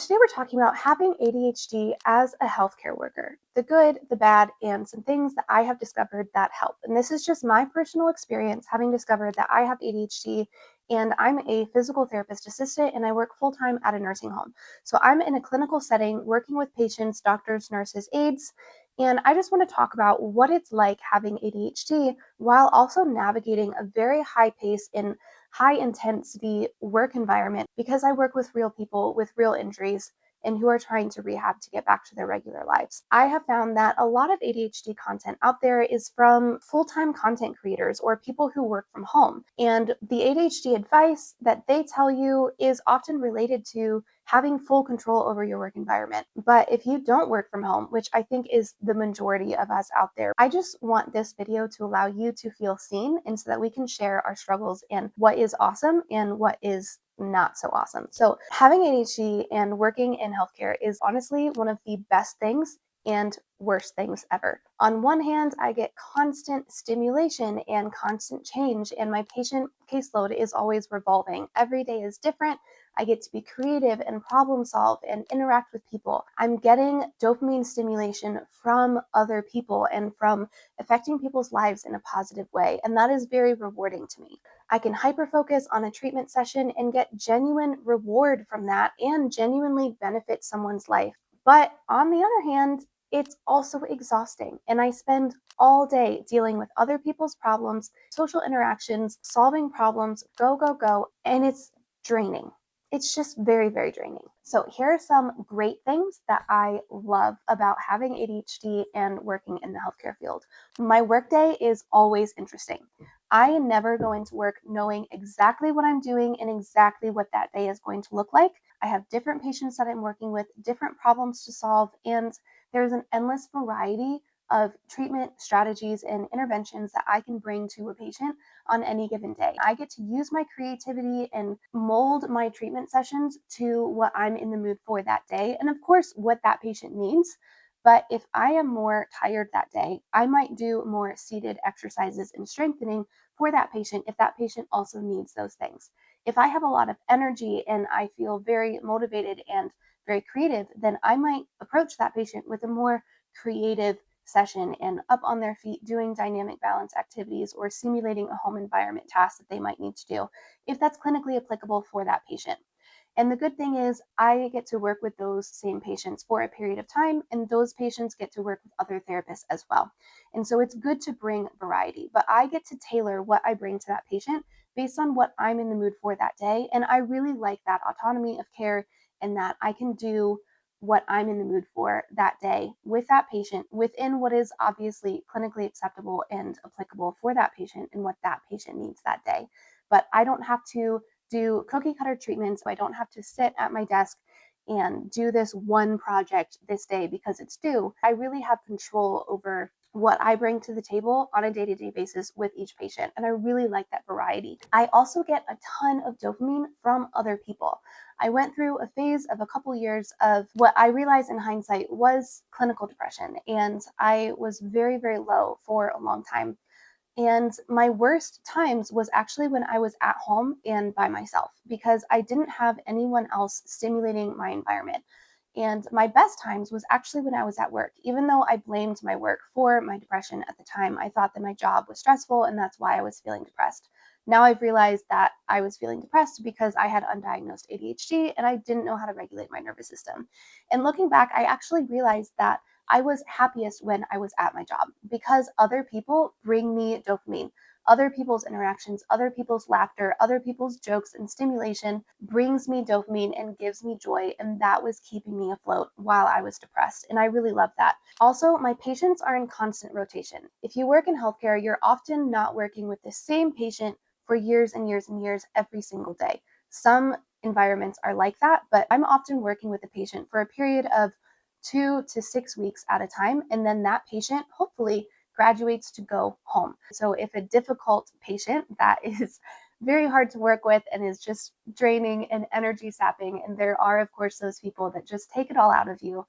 today we're talking about having ADHD as a healthcare worker, the good, the bad, and some things that I have discovered that help. And this is just my personal experience having discovered that I have ADHD and I'm a physical therapist assistant and I work full time at a nursing home. So I'm in a clinical setting working with patients, doctors, nurses, aides. And I just want to talk about what it's like having ADHD while also navigating a very high pace in high intensity work environment because I work with real people with real injuries and who are trying to rehab to get back to their regular lives. I have found that a lot of ADHD content out there is from full-time content creators or people who work from home. And the ADHD advice that they tell you is often related to having full control over your work environment. But if you don't work from home, which I think is the majority of us out there, I just want this video to allow you to feel seen and so that we can share our struggles and what is awesome and what is not so awesome. So having ADHD and working in healthcare is honestly one of the best things and worst things ever. On one hand, I get constant stimulation and constant change, and my patient caseload is always revolving. Every day is different. I get to be creative and problem solve and interact with people. I'm getting dopamine stimulation from other people and from affecting people's lives in a positive way, and that is very rewarding to me. I can hyper focus on a treatment session and get genuine reward from that and genuinely benefit someone's life. But on the other hand, it's also exhausting, and I spend all day dealing with other people's problems, social interactions, solving problems, go, go, go, and it's draining. It's just very, very draining. So here are some great things that I love about having ADHD and working in the healthcare field. My workday is always interesting. I never go into work knowing exactly what I'm doing and exactly what that day is going to look like. I have different patients that I'm working with, different problems to solve, and there's an endless variety of treatment strategies and interventions that I can bring to a patient on any given day. I get to use my creativity and mold my treatment sessions to what I'm in the mood for that day, and of course, what that patient needs. But if I am more tired that day, I might do more seated exercises and strengthening for that patient if that patient also needs those things. If I have a lot of energy and I feel very motivated and very creative, then I might approach that patient with a more creative session and up on their feet doing dynamic balance activities or simulating a home environment task that they might need to do if that's clinically applicable for that patient. And the good thing is, I get to work with those same patients for a period of time, and those patients get to work with other therapists as well. And so it's good to bring variety, but I get to tailor what I bring to that patient based on what I'm in the mood for that day. And I really like that autonomy of care and that I can do what I'm in the mood for that day with that patient within what is obviously clinically acceptable and applicable for that patient and what that patient needs that day. But I don't have to do cookie cutter treatments. So I don't have to sit at my desk and do this one project this day because it's due. I really have control over what I bring to the table on a day-to-day basis with each patient. And I really like that variety. I also get a ton of dopamine from other people. I went through a phase of a couple years of what I realized in hindsight was clinical depression. And I was very, very low for a long time. And my worst times was actually when I was at home and by myself because I didn't have anyone else stimulating my environment. And my best times was actually when I was at work. Even though I blamed my work for my depression at the time, I thought that my job was stressful and that's why I was feeling depressed. Now I've realized that I was feeling depressed because I had undiagnosed ADHD and I didn't know how to regulate my nervous system. And looking back, I actually realized that I was happiest when I was at my job because other people bring me dopamine. Other people's interactions, other people's laughter, other people's jokes and stimulation brings me dopamine and gives me joy. And that was keeping me afloat while I was depressed. And I really love that. Also, my patients are in constant rotation. If you work in healthcare, you're often not working with the same patient for years and years and years every single day. Some environments are like that, but I'm often working with a patient for a period of 2 to 6 weeks at a time. And then that patient hopefully graduates to go home. So if a difficult patient that is very hard to work with and is just draining and energy sapping, and there are, of course, those people that just take it all out of you,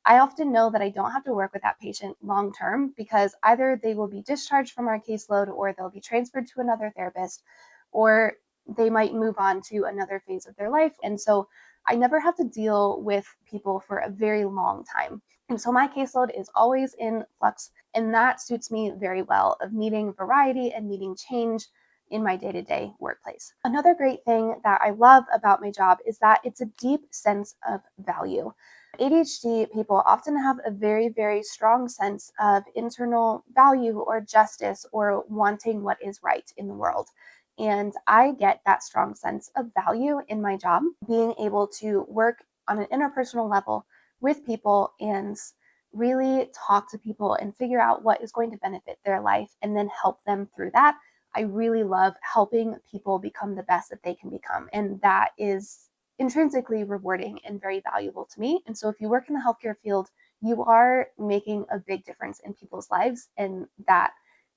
I often know that I don't have to work with that patient long term because either they will be discharged from our caseload or they'll be transferred to another therapist or they might move on to another phase of their life. And so I never have to deal with people for a very long time. And so my caseload is always in flux, and that suits me very well of needing variety and needing change in my day-to-day workplace. Another great thing that I love about my job is that it's a deep sense of value. ADHD people often have a very, very strong sense of internal value or justice or wanting what is right in the world. And I get that strong sense of value in my job, being able to work on an interpersonal level with people and really talk to people and figure out what is going to benefit their life and then help them through that. I really love helping people become the best that they can become. And that is intrinsically rewarding and very valuable to me. And so if you work in the healthcare field, you are making a big difference in people's lives. And that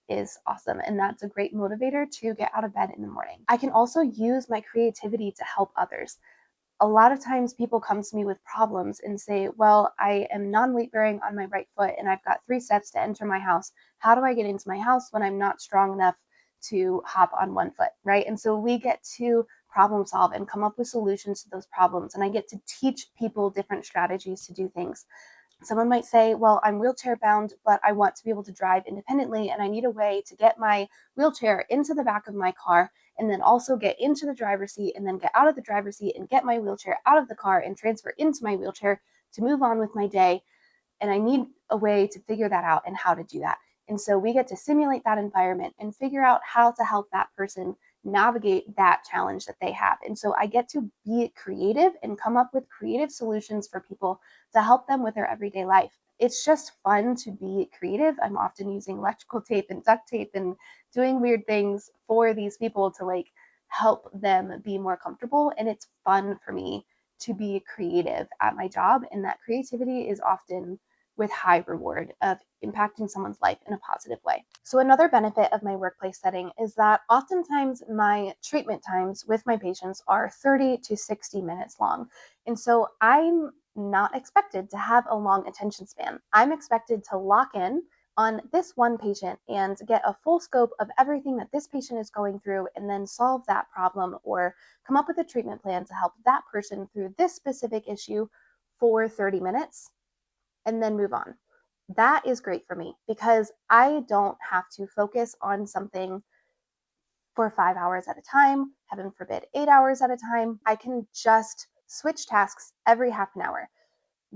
is awesome. And that's a great motivator to get out of bed in the morning. I can also use my creativity to help others. A lot of times people come to me with problems and say, well, I am non-weight bearing on my right foot and I've got 3 steps to enter my house. How do I get into my house when I'm not strong enough to hop on one foot, right? And so we get to problem solve and come up with solutions to those problems. And I get to teach people different strategies to do things. Someone might say, well, I'm wheelchair bound, but I want to be able to drive independently and I need a way to get my wheelchair into the back of my car and then also get into the driver's seat and then get out of the driver's seat and get my wheelchair out of the car and transfer into my wheelchair to move on with my day. And I need a way to figure that out and how to do that. And so we get to simulate that environment and figure out how to help that person navigate that challenge that they have. And so I get to be creative and come up with creative solutions for people to help them with their everyday life. It's just fun to be creative. I'm often using electrical tape and duct tape and doing weird things for these people to like help them be more comfortable. And it's fun for me to be creative at my job. And that creativity is often with high reward of impacting someone's life in a positive way. So, another benefit of my workplace setting is that oftentimes my treatment times with my patients are 30 to 60 minutes long. And so I'm not expected to have a long attention span. I'm expected to lock in on this one patient and get a full scope of everything that this patient is going through and then solve that problem or come up with a treatment plan to help that person through this specific issue for 30 minutes and then move on. That is great for me because I don't have to focus on something for 5 hours at a time, heaven forbid, 8 hours at a time. I can just switch tasks every half an hour.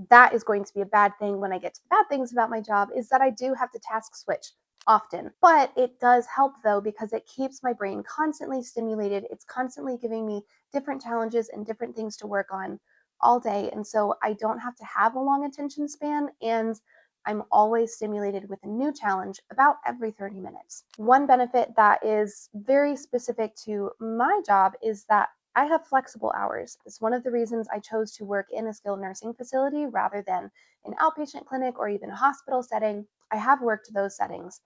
That is going to be a bad thing when I get to the bad things about my job is that I do have to task switch often. But it does help though because it keeps my brain constantly stimulated. It's constantly giving me different challenges and different things to work on all day. And so I don't have to have a long attention span and I'm always stimulated with a new challenge about every 30 minutes. One benefit that is very specific to my job is that I have flexible hours. It's one of the reasons I chose to work in a skilled nursing facility rather than an outpatient clinic or even a hospital setting. I have worked those settings.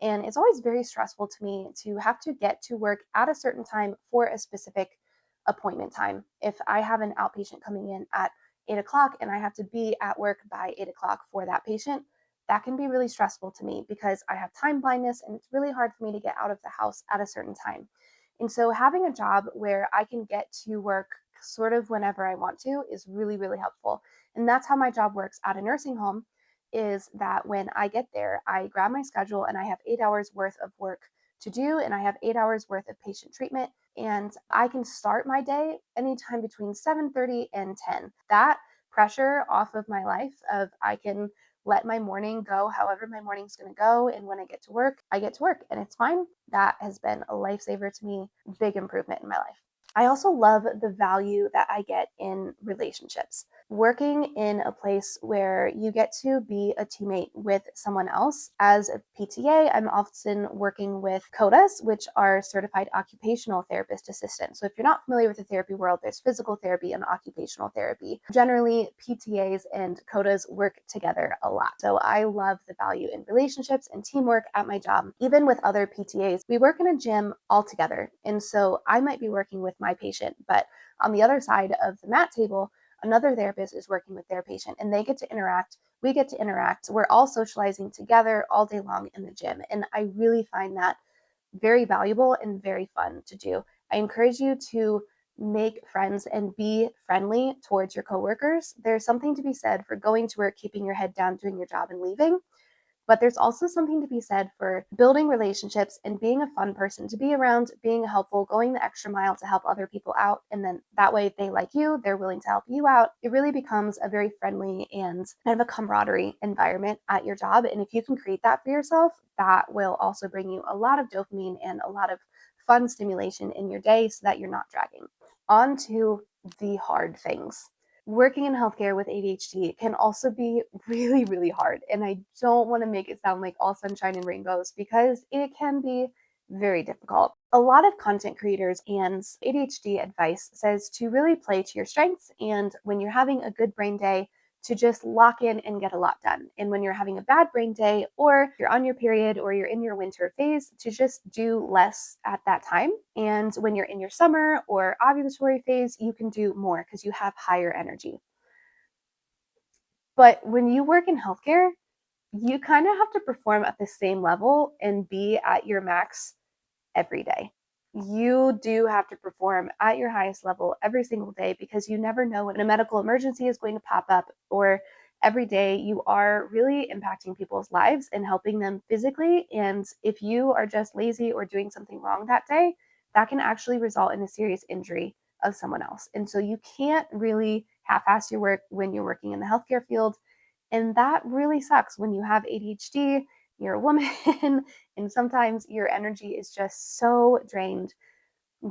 And it's always very stressful to me to have to get to work at a certain time for a specific appointment time. If I have an outpatient coming in at 8 o'clock and I have to be at work by 8 o'clock for that patient, that can be really stressful to me because I have time blindness and it's really hard for me to get out of the house at a certain time. And so having a job where I can get to work sort of whenever I want to is really, really helpful. And that's how my job works at a nursing home is that when I get there, I grab my schedule and I have 8 hours worth of work to do, and I have 8 hours worth of patient treatment. And I can start my day anytime between 7:30 and 10. That pressure off of my life of I can let my morning go however my morning's going to go. And when I get to work, I get to work and it's fine. That has been a lifesaver to me, big improvement in my life. I also love the value that I get in relationships. Working in a place where you get to be a teammate with someone else. As a PTA, I'm often working with CODAs, which are certified occupational therapist assistants. So if you're not familiar with the therapy world, there's physical therapy and occupational therapy. Generally, PTAs and CODAs work together a lot. So I love the value in relationships and teamwork at my job. Even with other PTAs, we work in a gym all together. And so I might be working with my patient, but on the other side of the mat table, another therapist is working with their patient and they get to interact. We get to interact. We're all socializing together all day long in the gym. And I really find that very valuable and very fun to do. I encourage you to make friends and be friendly towards your coworkers. There's something to be said for going to work, keeping your head down, doing your job, and leaving. But there's also something to be said for building relationships and being a fun person to be around, being helpful, going the extra mile to help other people out. And then that way they like you, they're willing to help you out. It really becomes a very friendly and kind of a camaraderie environment at your job. And if you can create that for yourself, that will also bring you a lot of dopamine and a lot of fun stimulation in your day so that you're not dragging. On to the hard things. Working in healthcare with ADHD can also be really, really hard. And I don't want to make it sound like all sunshine and rainbows because it can be very difficult. A lot of content creators and ADHD advice says to really play to your strengths. And when you're having a good brain day, to just lock in and get a lot done. And when you're having a bad brain day, or you're on your period, or you're in your winter phase, to just do less at that time. And when you're in your summer or ovulatory phase, you can do more because you have higher energy. But when you work in healthcare, you kind of have to perform at the same level and be at your max every day. You do have to perform at your highest level every single day because you never know when a medical emergency is going to pop up, or every day you are really impacting people's lives and helping them physically. And if you are just lazy or doing something wrong that day, that can actually result in a serious injury of someone else. And so you can't really half ass your work when you're working in the healthcare field. And that really sucks when you have ADHD, you're a woman, and sometimes your energy is just so drained,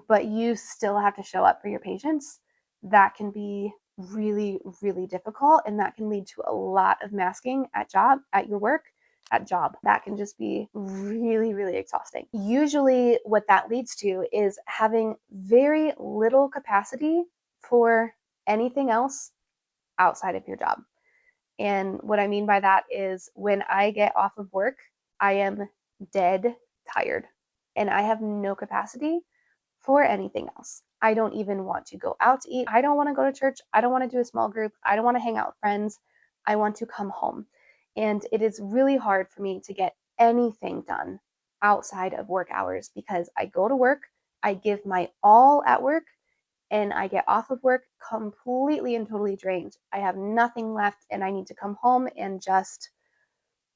but you still have to show up for your patients. That can be really, really difficult. And that can lead to a lot of masking at your work, at job. That can just be really, really exhausting. Usually, what that leads to is having very little capacity for anything else outside of your job. And what I mean by that is when I get off of work, I am dead tired and I have no capacity for anything else. I don't even want to go out to eat. I don't want to go to church. I don't want to do a small group. I don't want to hang out with friends. I want to come home. And it is really hard for me to get anything done outside of work hours because I go to work, I give my all at work, and I get off of work completely and totally drained. I have nothing left and I need to come home and just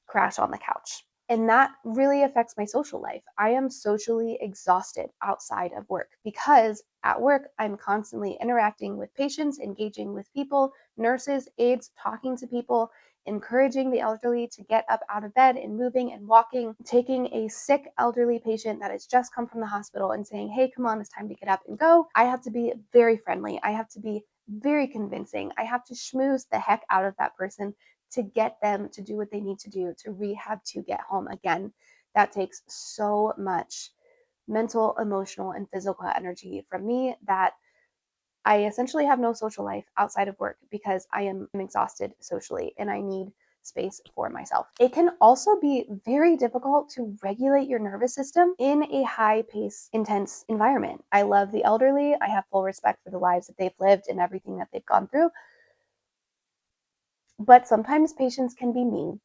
crash on the couch. And that really affects my social life. I am socially exhausted outside of work because at work, I'm constantly interacting with patients, engaging with people, nurses, aides, talking to people, encouraging the elderly to get up out of bed and moving and walking, taking a sick elderly patient that has just come from the hospital and saying, hey, come on, it's time to get up and go. I have to be very friendly. I have to be very convincing. I have to schmooze the heck out of that person to get them to do what they need to do to rehab to get home again. That takes so much mental, emotional, and physical energy from me that I essentially have no social life outside of work because I am exhausted socially and I need space for myself. It can also be very difficult to regulate your nervous system in a high pace, intense environment. I love the elderly. I have full respect for the lives that they've lived and everything that they've gone through. But sometimes patients can be mean.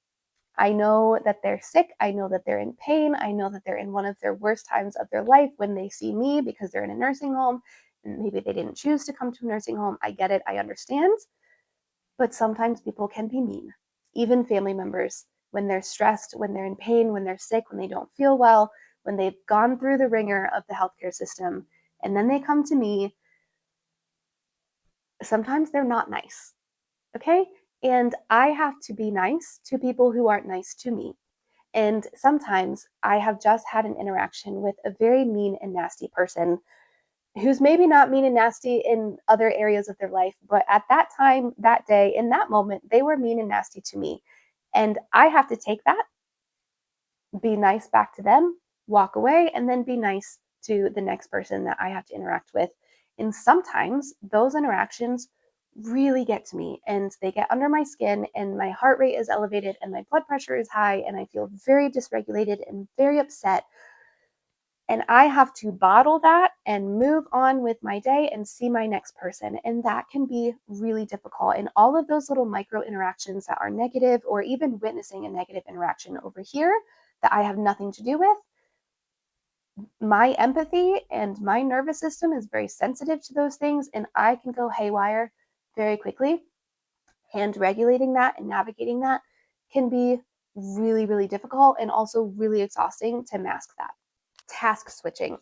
I know that they're sick. I know that they're in pain. I know that they're in one of their worst times of their life when they see me because they're in a nursing home and maybe they didn't choose to come to a nursing home. I get it. I understand. But sometimes people can be mean, even family members, when they're stressed, when they're in pain, when they're sick, when they don't feel well, when they've gone through the ringer of the healthcare system, and then they come to me. Sometimes they're not nice. Okay. And I have to be nice to people who aren't nice to me. And sometimes I have just had an interaction with a very mean and nasty person who's maybe not mean and nasty in other areas of their life, but at that time, that day, in that moment, they were mean and nasty to me. And I have to take that, be nice back to them, walk away, and then be nice to the next person that I have to interact with. And sometimes those interactions really get to me and they get under my skin, and my heart rate is elevated and my blood pressure is high, and I feel very dysregulated and very upset. And I have to bottle that and move on with my day and see my next person. And that can be really difficult. And all of those little micro interactions that are negative, or even witnessing a negative interaction over here that I have nothing to do with, my empathy and my nervous system is very sensitive to those things, and I can go haywire very quickly. And regulating that and navigating that can be really, really difficult and also really exhausting to mask that. Task switching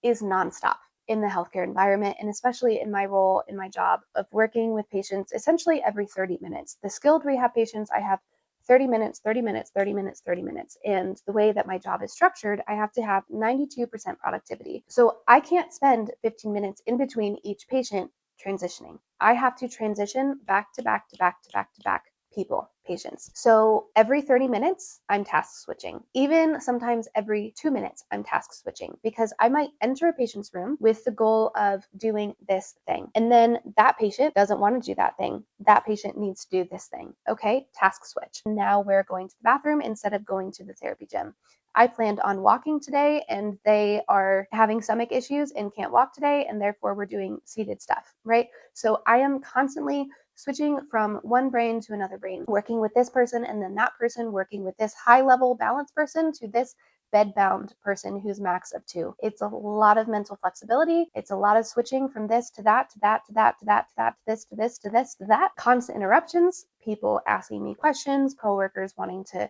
is nonstop in the healthcare environment, and especially in my role, in my job of working with patients essentially every 30 minutes. The skilled rehab patients, I have 30 minutes, 30 minutes, 30 minutes, 30 minutes. And the way that my job is structured, I have to have 92% productivity. So I can't spend 15 minutes in between each patient transitioning. I have to transition back to back to back to back to back people, patients. So every 30 minutes, I'm task switching. Even sometimes every 2 minutes, I'm task switching because I might enter a patient's room with the goal of doing this thing. And then that patient doesn't want to do that thing. That patient needs to do this thing. Okay, task switch. Now we're going to the bathroom instead of going to the therapy gym. I planned on walking today and they are having stomach issues and can't walk today, and therefore we're doing seated stuff, right? So I am constantly switching from one brain to another brain, working with this person and then that person, working with this high level balance person to this bed bound person who's max of 2. It's a lot of mental flexibility. It's a lot of switching from this to that, to that, to that, to that, to that, to this, to this, to this, to that. Constant interruptions, people asking me questions, coworkers wanting to.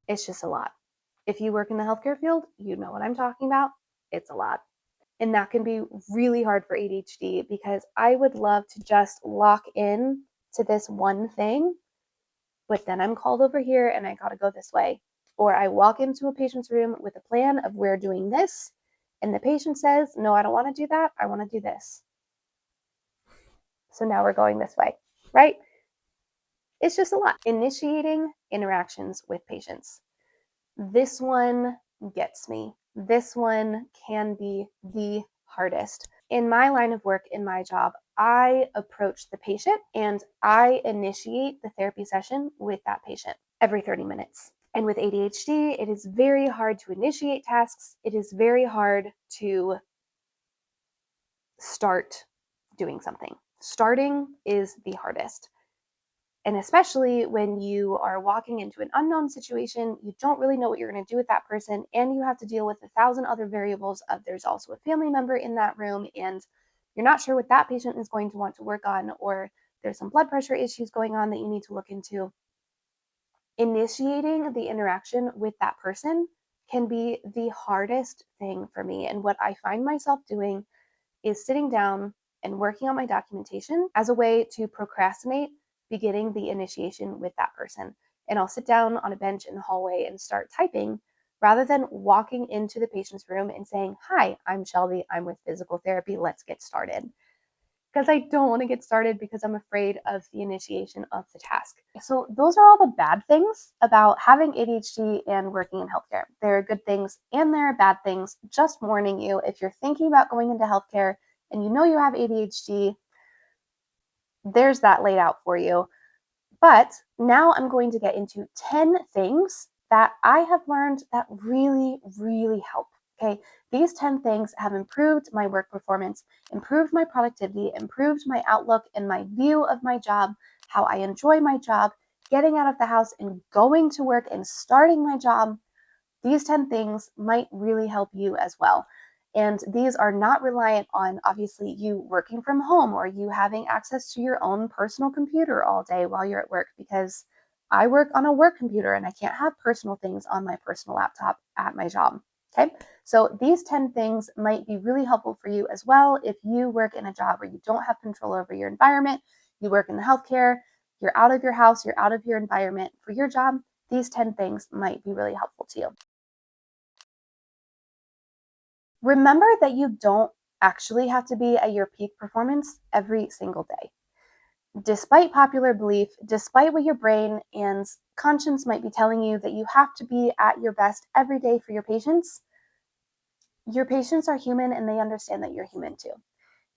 It's just a lot. If you work in the healthcare field, you know what I'm talking about. It's a lot. And that can be really hard for ADHD because I would love to just lock in to this one thing, but then I'm called over here and I got to go this way. Or I walk into a patient's room with a plan of we're doing this, and the patient says, no, I don't want to do that. I want to do this. So now we're going this way, right? It's just a lot. Initiating interactions with patients. This one gets me. This one can be the hardest. In my line of work, in my job, I approach the patient and I initiate the therapy session with that patient every 30 minutes. And with ADHD, it is very hard to initiate tasks. It is very hard to start doing something. Starting is the hardest. And especially when you are walking into an unknown situation, you don't really know what you're going to do with that person, and you have to deal with 1,000 other variables of there's also a family member in that room, and you're not sure what that patient is going to want to work on, or there's some blood pressure issues going on that you need to look into. Initiating the interaction with that person can be the hardest thing for me. And what I find myself doing is sitting down and working on my documentation as a way to procrastinate beginning the initiation with that person. And I'll sit down on a bench in the hallway and start typing rather than walking into the patient's room and saying, hi, I'm Shelby, I'm with physical therapy, let's get started. Because I don't want to get started because I'm afraid of the initiation of the task. So, those are all the bad things about having ADHD and working in healthcare. There are good things and there are bad things. Just warning you, if you're thinking about going into healthcare and you know you have ADHD, there's that laid out for you. But now I'm going to get into 10 things that I have learned that really, really help. Okay, these 10 things have improved my work performance, improved my productivity, improved my outlook and my view of my job, how I enjoy my job, getting out of the house and going to work and starting my job. These 10 things might really help you as well. And these are not reliant on obviously you working from home or you having access to your own personal computer all day while you're at work, because I work on a work computer and I can't have personal things on my personal laptop at my job. Okay, so these 10 things might be really helpful for you as well if you work in a job where you don't have control over your environment, you work in the healthcare, you're out of your house, you're out of your environment for your job. These 10 things might be really helpful to you. Remember that you don't actually have to be at your peak performance every single day. Despite popular belief, despite what your brain and conscience might be telling you that you have to be at your best every day for your patients are human and they understand that you're human too.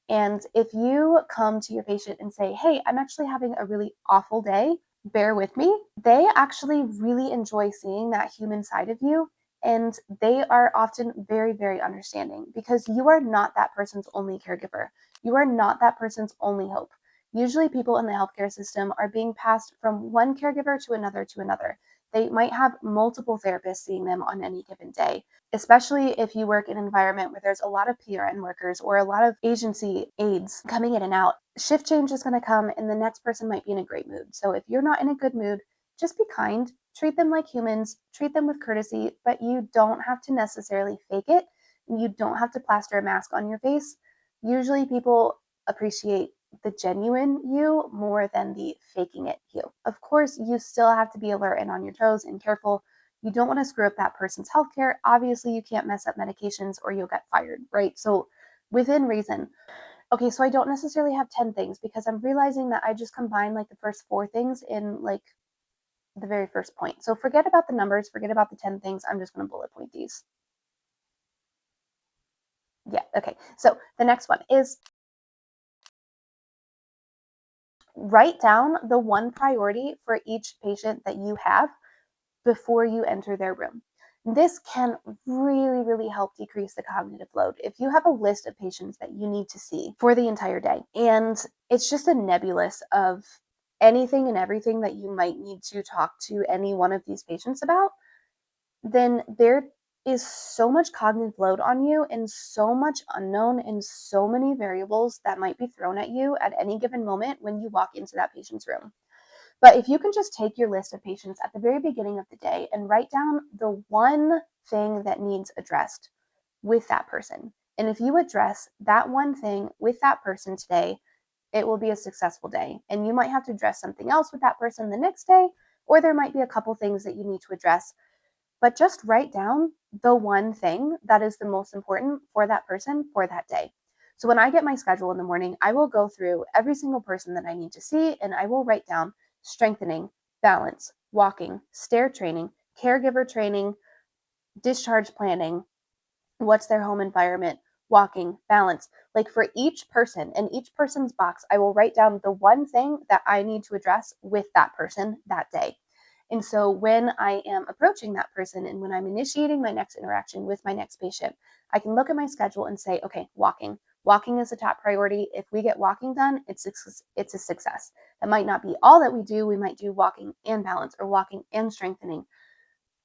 And if you come to your patient and say, hey, I'm actually having a really awful day, bear with me, they actually really enjoy seeing that human side of you. And they are often very, very understanding because you are not that person's only caregiver. You are not that person's only hope. Usually people in the healthcare system are being passed from one caregiver to another to another. They might have multiple therapists seeing them on any given day, especially if you work in an environment where there's a lot of PRN workers or a lot of agency aides coming in and out. Shift change is going to come and the next person might be in a great mood. So if you're not in a good mood, just be kind, treat them like humans, treat them with courtesy, but you don't have to necessarily fake it. You don't have to plaster a mask on your face. Usually people appreciate the genuine you more than the faking it you. Of course, you still have to be alert and on your toes and careful. You don't want to screw up that person's healthcare. Obviously, you can't mess up medications or you'll get fired, right? So, within reason. Okay, so I don't necessarily have 10 things because I'm realizing that I just combined like the first four things in like the very first point. So, forget about the numbers, forget about the 10 things. I'm just going to bullet point these. Yeah, okay. So, the next one is write down the one priority for each patient that you have before you enter their room. This can really, really help decrease the cognitive load. If you have a list of patients that you need to see for the entire day, and it's just a nebulous of anything and everything that you might need to talk to any one of these patients about, then there is so much cognitive load on you and so much unknown and so many variables that might be thrown at you at any given moment when you walk into that patient's room. But if you can just take your list of patients at the very beginning of the day and write down the one thing that needs addressed with that person. And if you address that one thing with that person today, it will be a successful day. And you might have to address something else with that person the next day, or there might be a couple things that you need to address, but just write down the one thing that is the most important for that person for that day. So when I get my schedule in the morning, I will go through every single person that I need to see and I will write down strengthening, balance, walking, stair training, caregiver training, discharge planning, what's their home environment, walking, balance. Like for each person and each person's box, I will write down the one thing that I need to address with that person that day. And so when I am approaching that person and when I'm initiating my next interaction with my next patient, I can look at my schedule and say, okay, walking. Walking is the top priority. If we get walking done, it's a success. That might not be all that we do. We might do walking and balance or walking and strengthening.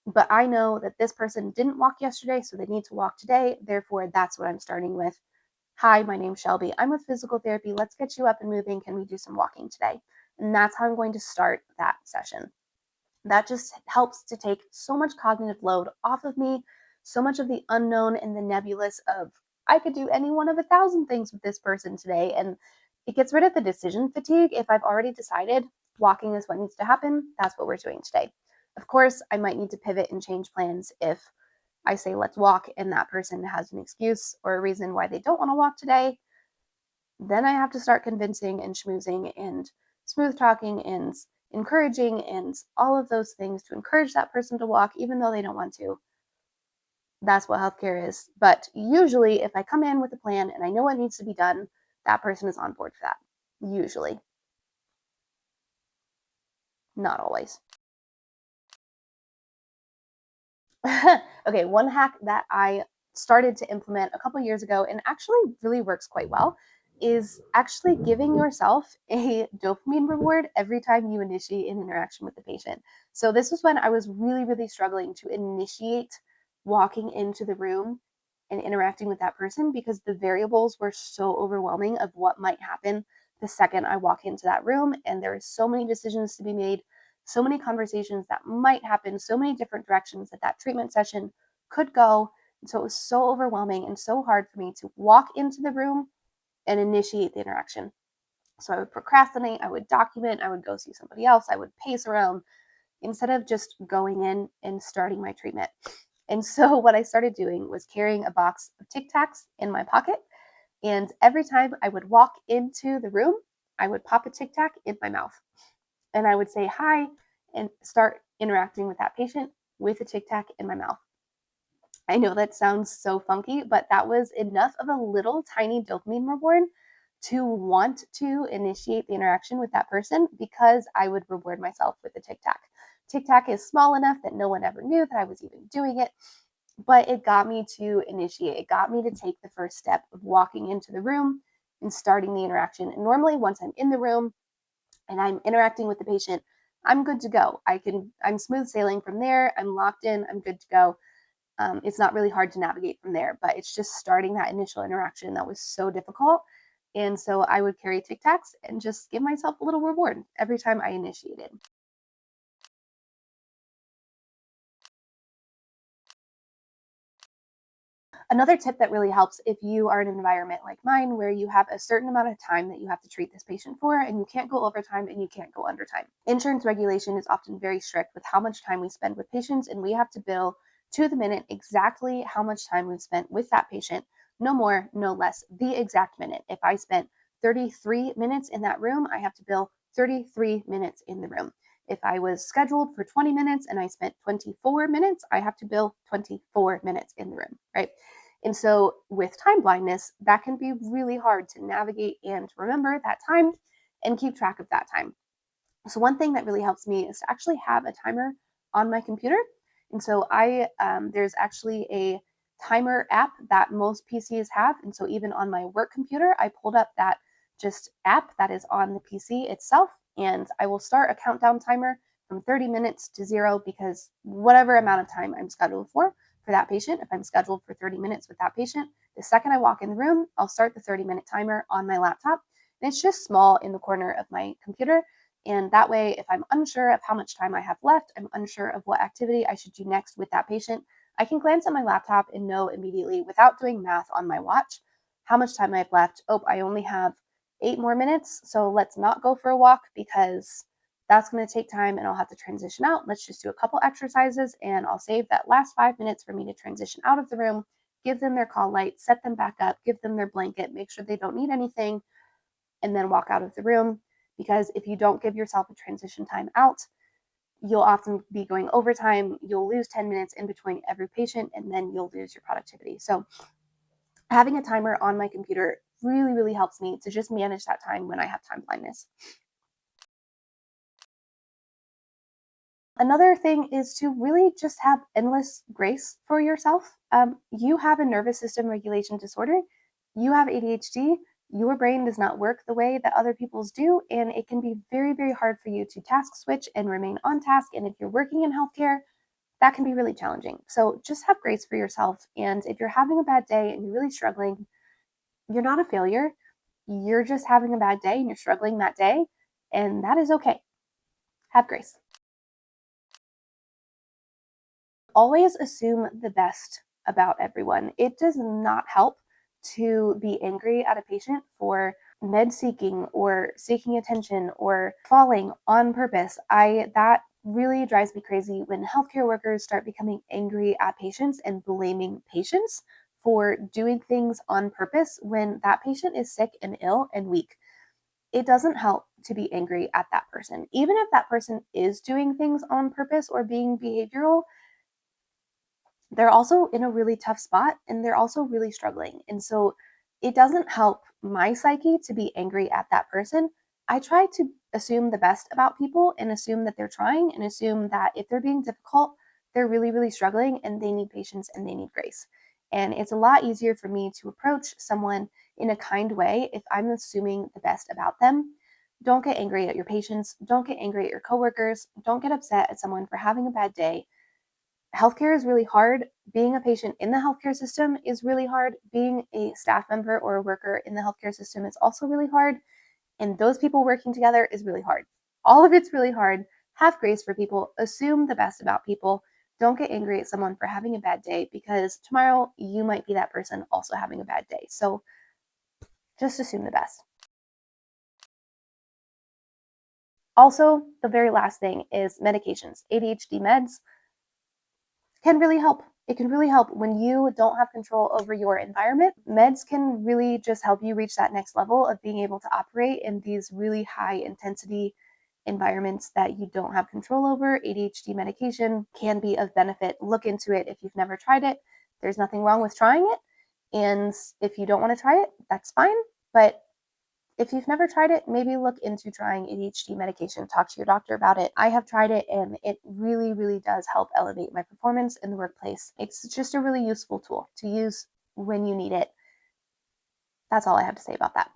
But I know that this person didn't walk yesterday, so they need to walk today. Therefore, that's what I'm starting with. Hi, my name's Shelby. I'm with physical therapy. Let's get you up and moving. Can we do some walking today? And that's how I'm going to start that session. That just helps to take so much cognitive load off of me, so much of the unknown and the nebulous of I could do any one of 1,000 things with this person today. And it gets rid of the decision fatigue. If I've already decided walking is what needs to happen, that's what we're doing today. Of course, I might need to pivot and change plans if I say let's walk and that person has an excuse or a reason why they don't want to walk today. Then I have to start convincing and schmoozing and smooth talking and encouraging and all of those things to encourage that person to walk, even though they don't want to. That's what healthcare is. But usually, if I come in with a plan and I know what needs to be done, that person is on board for that. Usually, not always. Okay, one hack that I started to implement a couple years ago and actually really works quite well is actually giving yourself a dopamine reward every time you initiate an interaction with the patient. So this was when I was really, really struggling to initiate walking into the room and interacting with that person because the variables were so overwhelming of what might happen the second I walk into that room. And there are so many decisions to be made, so many conversations that might happen, so many different directions that that treatment session could go. And so it was so overwhelming and so hard for me to walk into the room and initiate the interaction. So I would procrastinate, I would document, I would go see somebody else, I would pace around instead of just going in and starting my treatment. And so what I started doing was carrying a box of Tic Tacs in my pocket. And every time I would walk into the room, I would pop a Tic Tac in my mouth and I would say hi and start interacting with that patient with a Tic Tac in my mouth. I know that sounds so funky, but that was enough of a little tiny dopamine reward to want to initiate the interaction with that person because I would reward myself with a Tic Tac. Tic Tac is small enough that no one ever knew that I was even doing it, but it got me to initiate. It got me to take the first step of walking into the room and starting the interaction. And normally once I'm in the room and I'm interacting with the patient, I'm good to go. I'm smooth sailing from there. I'm locked in. I'm good to go. It's not really hard to navigate from there, but it's just starting that initial interaction that was so difficult. And so I would carry Tic Tacs and just give myself a little reward every time I initiated. Another tip that really helps if you are in an environment like mine where you have a certain amount of time that you have to treat this patient for, and you can't go overtime and you can't go undertime. Insurance regulation is often very strict with how much time we spend with patients, and we have to bill to the minute exactly how much time we've spent with that patient. No more, no less, the exact minute. If I spent 33 minutes in that room, I have to bill 33 minutes in the room. If I was scheduled for 20 minutes and I spent 24 minutes, I have to bill 24 minutes in the room, right? And so with time blindness, that can be really hard to navigate and remember that time and keep track of that time. So one thing that really helps me is to actually have a timer on my computer. And so there's actually a timer app that most PCs have. And so even on my work computer, I pulled up that just app that is on the PC itself. And I will start a countdown timer from 30 minutes to zero, because whatever amount of time I'm scheduled for that patient, if I'm scheduled for 30 minutes with that patient, the second I walk in the room, I'll start the 30-minute timer on my laptop. And it's just small in the corner of my computer. And that way, if I'm unsure of how much time I have left, I'm unsure of what activity I should do next with that patient, I can glance at my laptop and know immediately, without doing math on my watch, how much time I have left. Oh, I only have 8 more minutes. So let's not go for a walk because that's going to take time and I'll have to transition out. Let's just do a couple exercises and I'll save that last 5 minutes for me to transition out of the room, give them their call light, set them back up, give them their blanket, make sure they don't need anything, and then walk out of the room. Because if you don't give yourself a transition time out, you'll often be going overtime. You'll lose 10 minutes in between every patient, and then you'll lose your productivity. So, having a timer on my computer really, really helps me to just manage that time when I have time blindness. Another thing is to really just have endless grace for yourself. You have a nervous system regulation disorder, you have ADHD, your brain does not work the way that other people's do, and it can be very, very hard for you to task switch and remain on task. And if you're working in healthcare, that can be really challenging. So just have grace for yourself. And if you're having a bad day and you're really struggling, you're not a failure. You're just having a bad day and you're struggling that day, and that is okay. Have grace. Always assume the best about everyone. It does not help to be angry at a patient for med seeking or seeking attention or falling on purpose. I That really drives me crazy when healthcare workers start becoming angry at patients and blaming patients for doing things on purpose when that patient is sick and ill and weak. It doesn't help to be angry at that person. Even if that person is doing things on purpose or being behavioral, they're also in a really tough spot and they're also really struggling. And so it doesn't help my psyche to be angry at that person. I try to assume the best about people and assume that they're trying and assume that if they're being difficult, they're really, really struggling and they need patience and they need grace. And it's a lot easier for me to approach someone in a kind way if I'm assuming the best about them. Don't get angry at your patients. Don't get angry at your coworkers. Don't get upset at someone for having a bad day. Healthcare is really hard. Being a patient in the healthcare system is really hard. Being a staff member or a worker in the healthcare system is also really hard. And those people working together is really hard. All of it's really hard. Have grace for people. Assume the best about people. Don't get angry at someone for having a bad day, because tomorrow you might be that person also having a bad day. So just assume the best. Also, the very last thing is medications. ADHD meds can really help. It can really help when you don't have control over your environment. Meds can really just help you reach that next level of being able to operate in these really high intensity environments that you don't have control over. ADHD medication can be of benefit. Look into it if you've never tried it. There's nothing wrong with trying it. And if you don't want to try it, that's fine. But if you've never tried it, maybe look into trying ADHD medication. Talk to your doctor about it. I have tried it and it really, really does help elevate my performance in the workplace. It's just a really useful tool to use when you need it. That's all I have to say about that.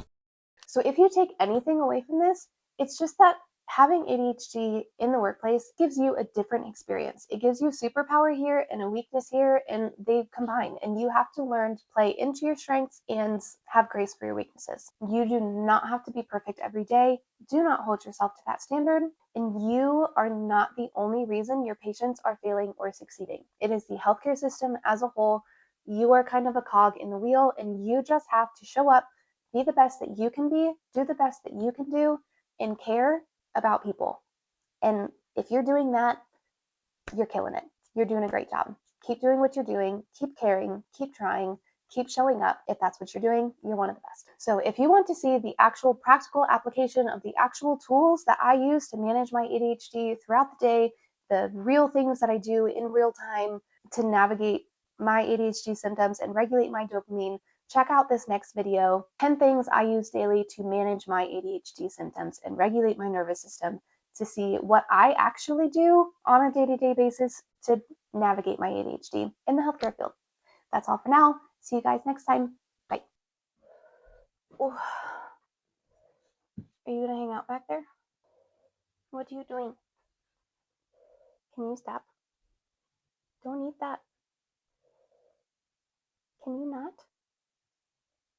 So if you take anything away from this, it's just that having ADHD in the workplace gives you a different experience. It gives you a superpower here and a weakness here, and they combine. And you have to learn to play into your strengths and have grace for your weaknesses. You do not have to be perfect every day. Do not hold yourself to that standard. And you are not the only reason your patients are failing or succeeding. It is the healthcare system as a whole. You are kind of a cog in the wheel, and you just have to show up, be the best that you can be, do the best that you can do, and care about people. And if you're doing that, you're killing it. You're doing a great job. Keep doing what you're doing, keep caring, keep trying, keep showing up. If that's what you're doing, you're one of the best. So if you want to see the actual practical application of the actual tools that I use to manage my ADHD throughout the day, the real things that I do in real time to navigate my ADHD symptoms and regulate my dopamine, check out this next video, 10 things I use daily to manage my ADHD symptoms and regulate my nervous system, to see what I actually do on a day-to-day basis to navigate my ADHD in the healthcare field. That's all for now. See you guys next time. Bye. Oh, are you gonna hang out back there? What are you doing? Can you stop? Don't eat that. Can you not?